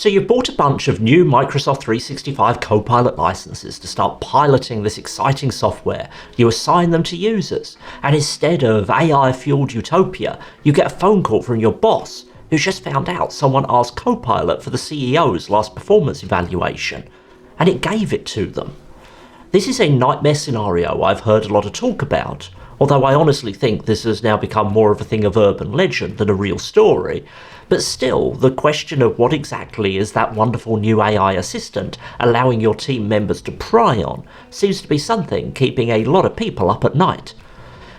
So you've bought a bunch of new Microsoft 365 Copilot licenses to start piloting this exciting software. You assign them to users, and instead of AI-fueled utopia, you get a phone call from your boss who's just found out someone asked Copilot for the CEO's last performance evaluation, and it gave it to them. This is a nightmare scenario I've heard a lot of talk about, although I honestly think this has now become more of a thing of urban legend than a real story. But still, the question of what exactly is that wonderful new AI assistant allowing your team members to pry on seems to be something keeping a lot of people up at night.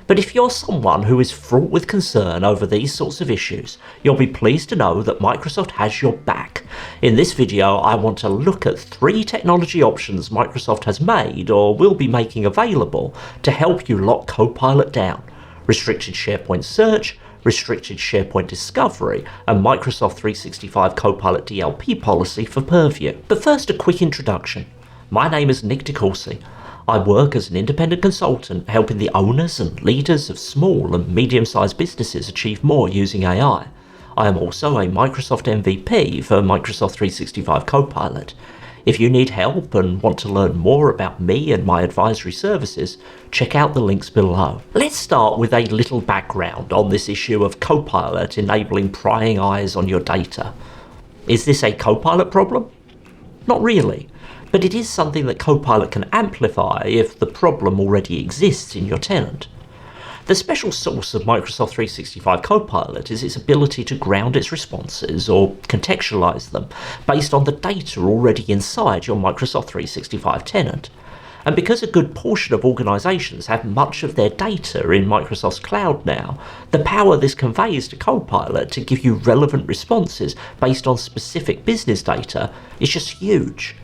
But if you're someone who is fraught with concern over these sorts of issues, you'll be pleased to know that Microsoft has your back. In this video, I want to look at 3 technology options Microsoft has made or will be making available to help you lock Copilot down: Restricted SharePoint Search, Restricted SharePoint Discovery, and Microsoft 365 Copilot DLP policy for Purview. But first, a quick introduction. My name is Nick DeCourcy. I work as an independent consultant helping the owners and leaders of small and medium-sized businesses achieve more using AI. I am also a Microsoft MVP for Microsoft 365 Copilot. If you need help and want to learn more about me and my advisory services, check out the links below. Let's start with a little background on this issue of Copilot enabling prying eyes on your data. Is this a Copilot problem? Not really. But it is something that Copilot can amplify if the problem already exists in your tenant. The special sauce of Microsoft 365 Copilot is its ability to ground its responses or contextualize them based on the data already inside your Microsoft 365 tenant. And because a good portion of organizations have much of their data in Microsoft's cloud now, the power this conveys to Copilot to give you relevant responses based on specific business data is just huge.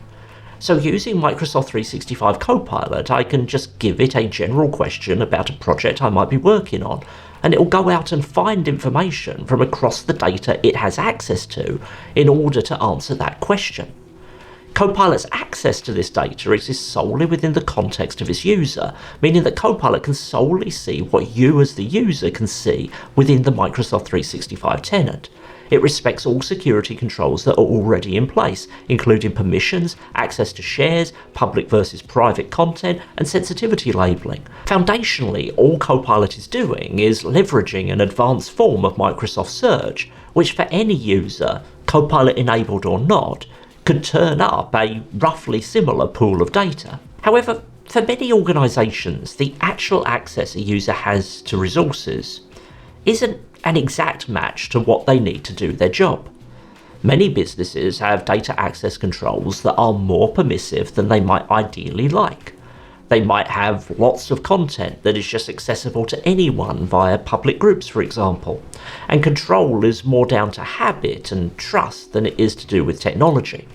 So using Microsoft 365 Copilot, I can just give it a general question about a project I might be working on, and it will go out and find information from across the data it has access to in order to answer that question. Copilot's access to this data exists solely within the context of its user, meaning that Copilot can solely see what you as the user can see within the Microsoft 365 tenant. It respects all security controls that are already in place, including permissions, access to shares, public versus private content, and sensitivity labeling. Foundationally, all Copilot is doing is leveraging an advanced form of Microsoft Search, which for any user, Copilot enabled or not, could turn up a roughly similar pool of data. However, for many organizations, the actual access a user has to resources isn't an exact match to what they need to do their job. Many businesses have data access controls that are more permissive than they might ideally like. They might have lots of content that is just accessible to anyone via public groups, for example, and control is more down to habit and trust than it is to do with technology.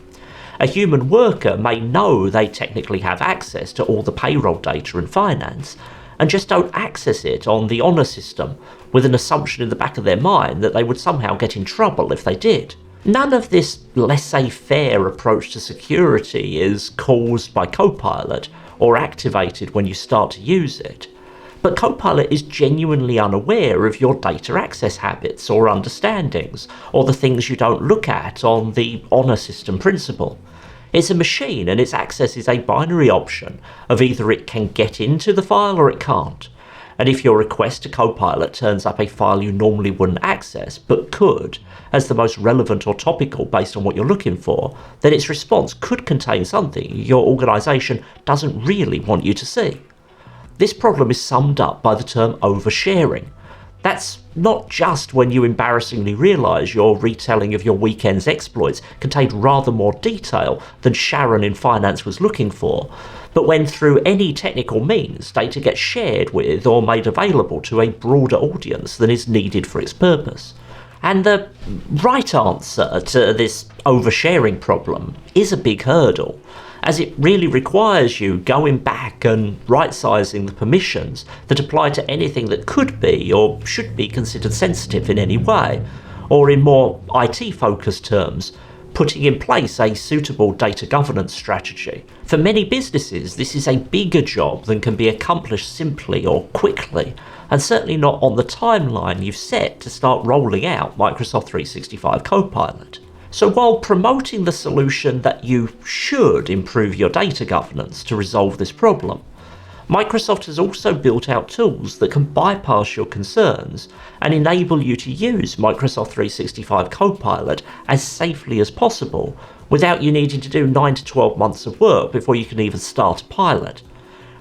A human worker may know they technically have access to all the payroll data and finance, and just don't access it on the honour system with an assumption in the back of their mind that they would somehow get in trouble if they did. None of this laissez-faire approach to security is caused by Copilot or activated when you start to use it. But Copilot is genuinely unaware of your data access habits or understandings, or the things you don't look at on the honour system principle. It's a machine and its access is a binary option of either it can get into the file or it can't. And if your request to Copilot turns up a file you normally wouldn't access but could, as the most relevant or topical based on what you're looking for, then its response could contain something your organization doesn't really want you to see. This problem is summed up by the term oversharing. That's not just when you embarrassingly realise your retelling of your weekend's exploits contained rather more detail than Sharon in finance was looking for, but when through any technical means data gets shared with or made available to a broader audience than is needed for its purpose. And the right answer to this oversharing problem is a big hurdle, as it really requires you going back and right-sizing the permissions that apply to anything that could be or should be considered sensitive in any way, or in more IT-focused terms, putting in place a suitable data governance strategy. For many businesses, this is a bigger job than can be accomplished simply or quickly, and certainly not on the timeline you've set to start rolling out Microsoft 365 Copilot. So while promoting the solution that you should improve your data governance to resolve this problem, Microsoft has also built out tools that can bypass your concerns and enable you to use Microsoft 365 Copilot as safely as possible without you needing to do 9 to 12 months of work before you can even start a pilot.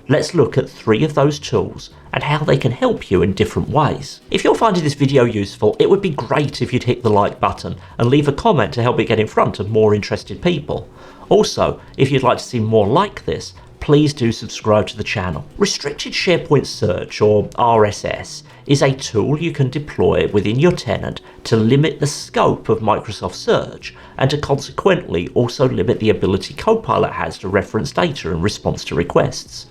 Let's look at 3 of those tools and how they can help you in different ways. If you're finding this video useful, it would be great if you'd hit the like button and leave a comment to help it get in front of more interested people. Also, if you'd like to see more like this, please do subscribe to the channel. Restricted SharePoint Search, or RSS, is a tool you can deploy within your tenant to limit the scope of Microsoft Search and to consequently also limit the ability Copilot has to reference data in response to requests.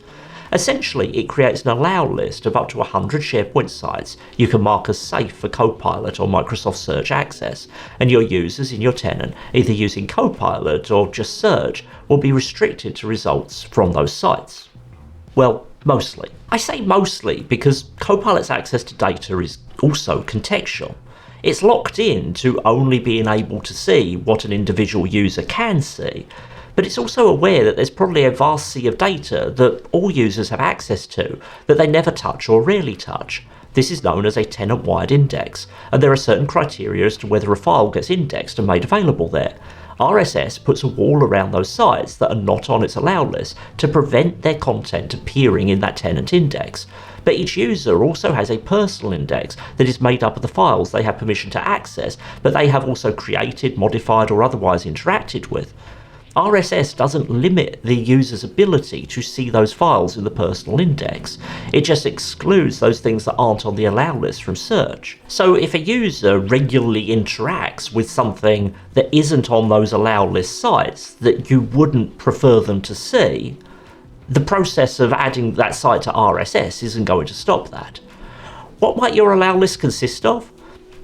Essentially, it creates an allow list of up to 100 SharePoint sites you can mark as safe for Copilot or Microsoft Search access, and your users in your tenant, either using Copilot or just Search, will be restricted to results from those sites. Well, mostly. I say mostly because Copilot's access to data is also contextual. It's locked in to only being able to see what an individual user can see, but it's also aware that there's probably a vast sea of data that all users have access to that they never touch or rarely touch. This is known as a tenant-wide index, and there are certain criteria as to whether a file gets indexed and made available there. RSS puts a wall around those sites that are not on its allow list to prevent their content appearing in that tenant index. But each user also has a personal index that is made up of the files they have permission to access, but they have also created, modified, or otherwise interacted with. RSS doesn't limit the user's ability to see those files in the personal index. It just excludes those things that aren't on the allow list from search. So if a user regularly interacts with something that isn't on those allow list sites that you wouldn't prefer them to see, the process of adding that site to RSS isn't going to stop that. What might your allow list consist of?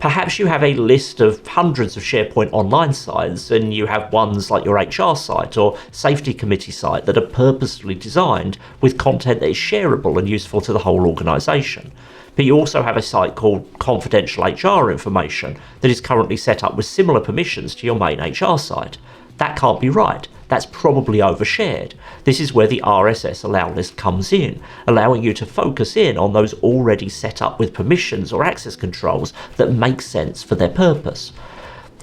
Perhaps you have a list of hundreds of SharePoint online sites, and you have ones like your HR site or safety committee site that are purposefully designed with content that is shareable and useful to the whole organisation. But you also have a site called confidential HR information that is currently set up with similar permissions to your main HR site. That can't be right. That's probably overshared. This is where the RSS allow list comes in, allowing you to focus in on those already set up with permissions or access controls that make sense for their purpose.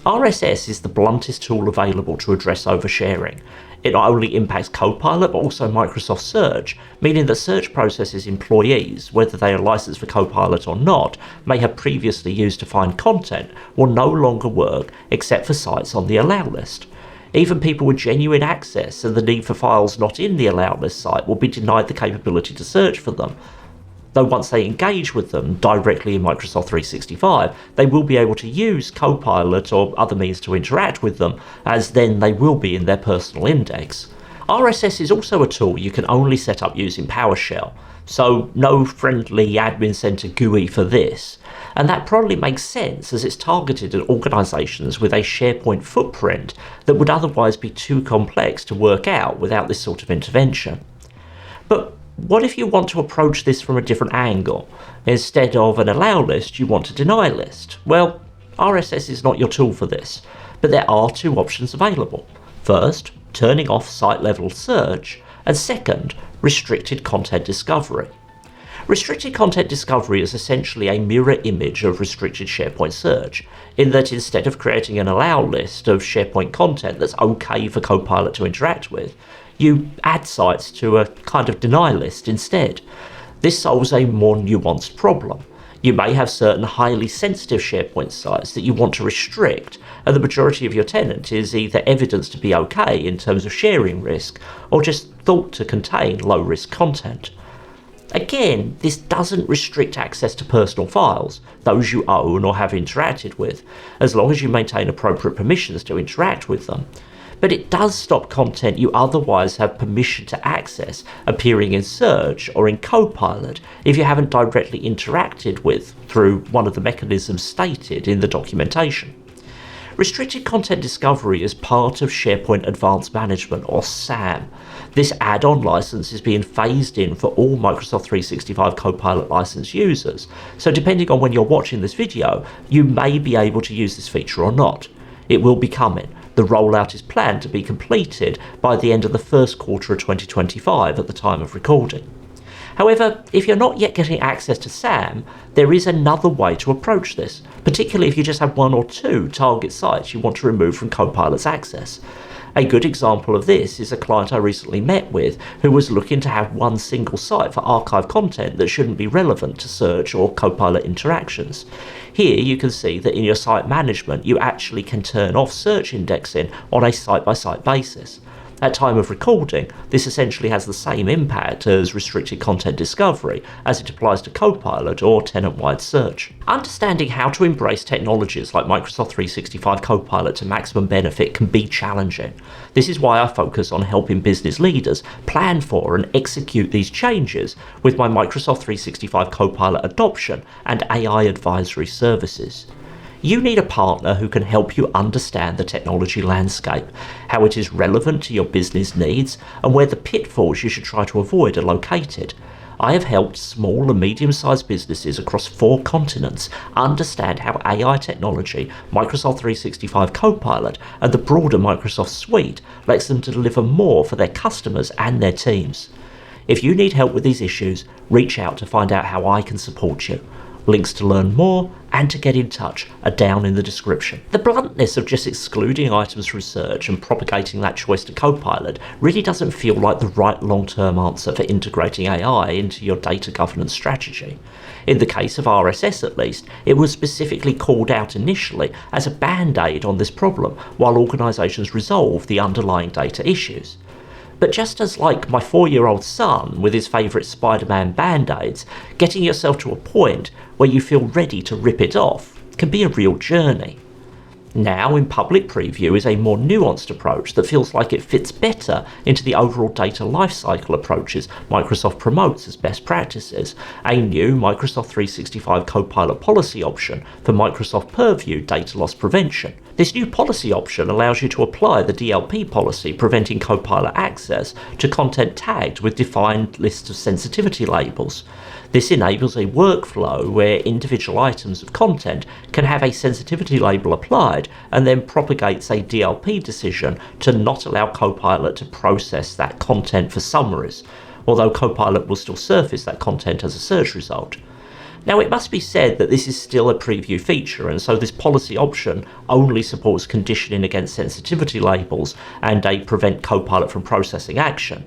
RSS is the bluntest tool available to address oversharing. It not only impacts Copilot, but also Microsoft Search, meaning that search processes employees, whether they are licensed for Copilot or not, may have previously used to find content, will no longer work except for sites on the allow list. Even people with genuine access and the need for files not in the allow list site will be denied the capability to search for them. Though once they engage with them directly in Microsoft 365, they will be able to use Copilot or other means to interact with them, as then they will be in their personal index. RSS is also a tool you can only set up using PowerShell, so no friendly admin center GUI for this. And that probably makes sense as it's targeted at organisations with a SharePoint footprint that would otherwise be too complex to work out without this sort of intervention. But what if you want to approach this from a different angle? Instead of an allow list, you want a deny list. Well, RSS is not your tool for this, but there are 2 options available. First, turning off site-level search, and second, restricted content discovery. Restricted content discovery is essentially a mirror image of restricted SharePoint search, in that instead of creating an allow list of SharePoint content that's okay for Copilot to interact with, you add sites to a kind of deny list instead. This solves a more nuanced problem. You may have certain highly sensitive SharePoint sites that you want to restrict, and the majority of your tenant is either evidenced to be okay in terms of sharing risk, or just thought to contain low-risk content. Again, this doesn't restrict access to personal files, those you own or have interacted with, as long as you maintain appropriate permissions to interact with them. But it does stop content you otherwise have permission to access appearing in Search or in Copilot if you haven't directly interacted with through one of the mechanisms stated in the documentation. Restricted Content Discovery is part of SharePoint Advanced Management, or SAM. This add-on license is being phased in for all Microsoft 365 Copilot license users, so depending on when you're watching this video, you may be able to use this feature or not. It will be coming. The rollout is planned to be completed by the end of the first quarter of 2025 at the time of recording. However, if you're not yet getting access to SAM, there is another way to approach this, particularly if you just have one or two target sites you want to remove from Copilot's access. A good example of this is a client I recently met with who was looking to have one single site for archive content that shouldn't be relevant to search or Copilot interactions. Here you can see that in your site management you actually can turn off search indexing on a site-by-site basis. At time of recording, this essentially has the same impact as restricted content discovery as it applies to Copilot or tenant-wide search. Understanding how to embrace technologies like Microsoft 365 Copilot to maximum benefit can be challenging. This is why I focus on helping business leaders plan for and execute these changes with my Microsoft 365 Copilot adoption and AI advisory services. You need a partner who can help you understand the technology landscape, how it is relevant to your business needs, and where the pitfalls you should try to avoid are located. I have helped small and medium-sized businesses across 4 continents understand how AI technology, Microsoft 365 Copilot, and the broader Microsoft suite lets them to deliver more for their customers and their teams. If you need help with these issues, reach out to find out how I can support you. Links to learn more and to get in touch are down in the description. The bluntness of just excluding items from search and propagating that choice to Copilot really doesn't feel like the right long-term answer for integrating AI into your data governance strategy. In the case of RSS at least, it was specifically called out initially as a band-aid on this problem while organisations resolve the underlying data issues. But just as like my 4-year-old son with his favourite Spider-Man band-aids, getting yourself to a point where you feel ready to rip it off can be a real journey. Now in public preview is a more nuanced approach that feels like it fits better into the overall data lifecycle approaches Microsoft promotes as best practices, a new Microsoft 365 Copilot policy option for Microsoft Purview data loss prevention. This new policy option allows you to apply the DLP policy preventing Copilot access to content tagged with defined lists of sensitivity labels. This enables a workflow where individual items of content can have a sensitivity label applied and then propagates a DLP decision to not allow Copilot to process that content for summaries, although Copilot will still surface that content as a search result. Now it must be said that this is still a preview feature, and so this policy option only supports conditioning against sensitivity labels and a prevent Copilot from processing action.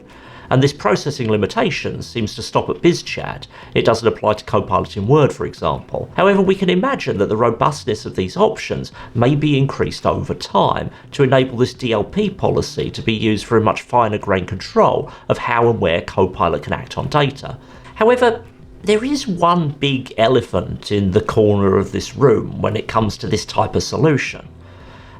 And this processing limitation seems to stop at BizChat. It doesn't apply to Copilot in Word, for example. However, we can imagine that the robustness of these options may be increased over time to enable this DLP policy to be used for a much finer grained control of how and where Copilot can act on data. However, there is one big elephant in the corner of this room when it comes to this type of solution,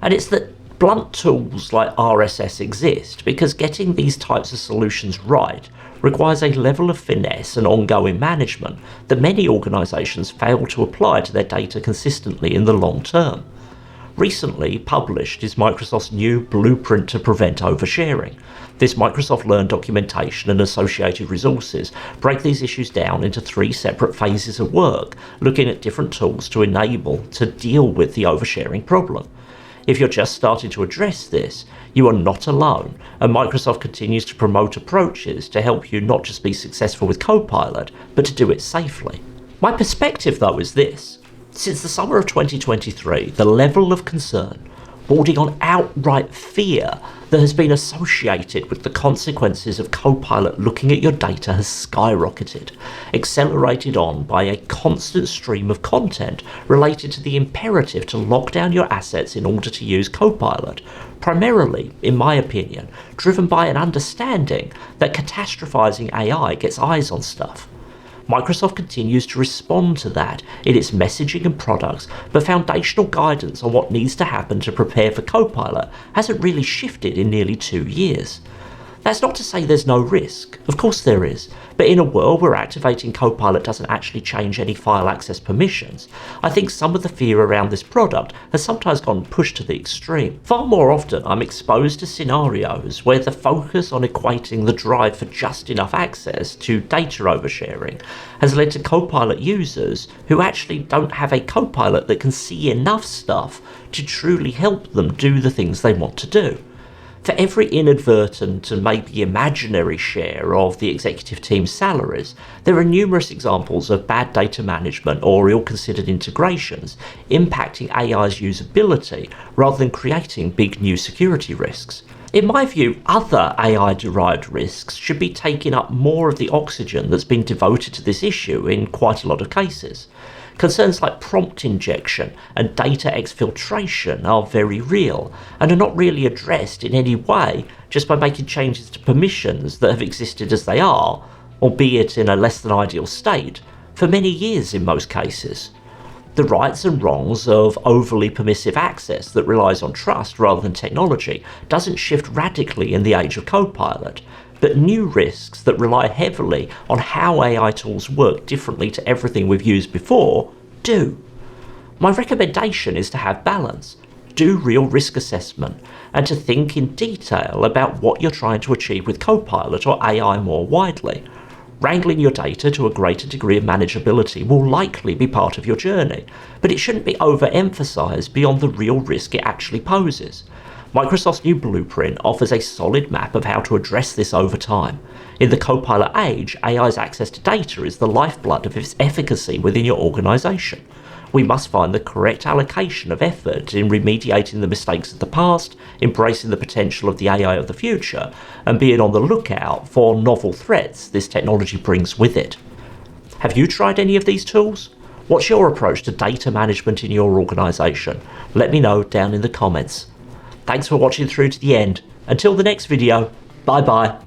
and it's that blunt tools like RSS exist because getting these types of solutions right requires a level of finesse and ongoing management that many organisations fail to apply to their data consistently in the long term. Recently published is Microsoft's new Blueprint to Prevent Oversharing. This Microsoft Learn documentation and associated resources break these issues down into 3 separate phases of work, looking at different tools to enable to deal with the oversharing problem. If you're just starting to address this, you are not alone, and Microsoft continues to promote approaches to help you not just be successful with Copilot, but to do it safely. My perspective though is this: since the summer of 2023, the level of concern, bordering on outright fear, that has been associated with the consequences of Copilot looking at your data has skyrocketed, accelerated on by a constant stream of content related to the imperative to lock down your assets in order to use Copilot, primarily, in my opinion, driven by an understanding that catastrophizing AI gets eyes on stuff. Microsoft continues to respond to that in its messaging and products, but foundational guidance on what needs to happen to prepare for Copilot hasn't really shifted in nearly 2 years. That's not to say there's no risk, of course there is, but in a world where activating Copilot doesn't actually change any file access permissions, I think some of the fear around this product has sometimes gone pushed to the extreme. Far more often I'm exposed to scenarios where the focus on equating the drive for just enough access to data oversharing has led to Copilot users who actually don't have a Copilot that can see enough stuff to truly help them do the things they want to do. For every inadvertent and maybe imaginary share of the executive team's salaries, there are numerous examples of bad data management or ill-considered integrations impacting AI's usability rather than creating big new security risks. In my view, other AI-derived risks should be taking up more of the oxygen that's been devoted to this issue in quite a lot of cases. Concerns like prompt injection and data exfiltration are very real and are not really addressed in any way just by making changes to permissions that have existed as they are, albeit in a less than ideal state, for many years in most cases. The rights and wrongs of overly permissive access that relies on trust rather than technology doesn't shift radically in the age of Copilot, but new risks that rely heavily on how AI tools work differently to everything we've used before do. My recommendation is to have balance, do real risk assessment, and to think in detail about what you're trying to achieve with Copilot or AI more widely. Wrangling your data to a greater degree of manageability will likely be part of your journey, but it shouldn't be overemphasized beyond the real risk it actually poses. Microsoft's new blueprint offers a solid map of how to address this over time. In the Copilot age, AI's access to data is the lifeblood of its efficacy within your organization. We must find the correct allocation of effort in remediating the mistakes of the past, embracing the potential of the AI of the future, and being on the lookout for novel threats this technology brings with it. Have you tried any of these tools? What's your approach to data management in your organization? Let me know down in the comments. Thanks for watching through to the end. Until the next video, bye bye.